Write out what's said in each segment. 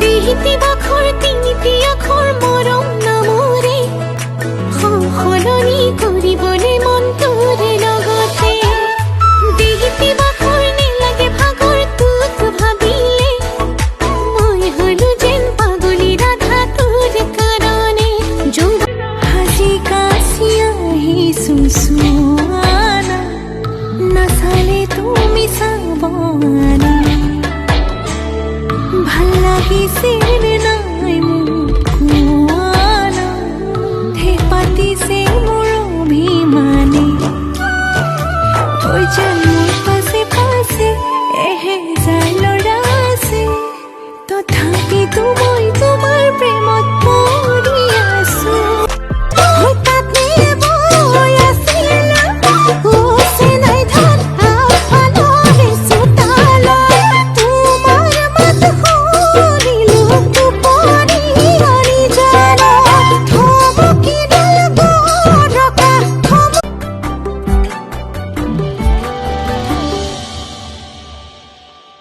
দিহিতি বাখৰ তিনিটি আখৰ মৰম নামৰে সলনি কৰিবলৈ মন তোৰে লগতে দিহিতি বাখৰ নেলাগে ভাগৰ তোক ভাবিলে মই হলো যেন পাগলী ৰাধা তোৰ কাৰণে হাজি কাছি আহিছো চুৱানা নাচালে তুমি চাবানা ভাল লাগিছিল নাই মোক কোৱানা ঢেৰ পাতিছে মোৰ অভিমানে তই যেন মোৰ পাছে পাছে এহেজাৰ ল'ৰা আছে তথাপিতো মই তোমাৰ প্ৰেমত পৰি আছো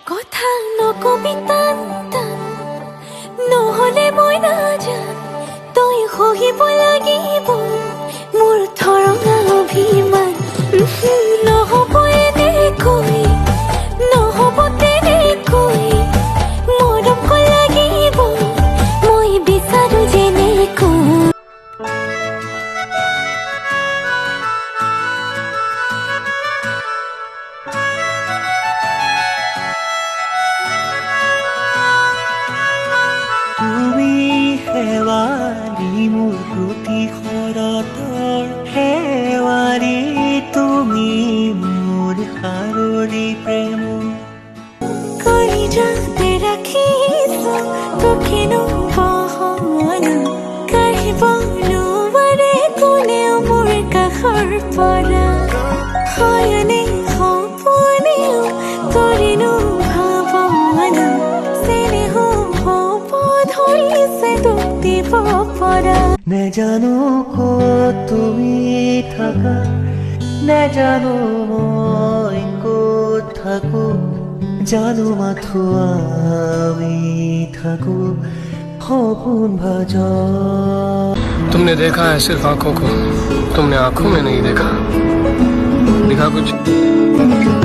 কথা নকবি টান টান নহলে মই নাজান তই সহিব লাগিব মোৰ ধৰণা অভিমান নহব এনেকৈ নহব তেনেকৈ মৰম লাগিব মই বিচাৰো যেনেকৈ শেৱালি মোৰ প্ৰতি শৰতৰ শেৱালি তুমি মোৰ সাৰৰি প্ৰেম কলিজাতে ৰাখিছো তোকেনো বহনা কাঢ়িব নোৱাৰে কোনেও মোৰ কাষৰ পৰা হয়নে সপোনেও তোৰেনো ভাৱনা চেনেহ হ'ব ধৰিছে তোক দিব পৰা নেজানো ক'ত তুমি থাকা নেজানো মই ক'ত থাকো জানো মাথো আমি থাকো সপোন ভাজ तुमने देखा है सिर्फ आंखों को तुमने आंखों में नहीं देखा कुछ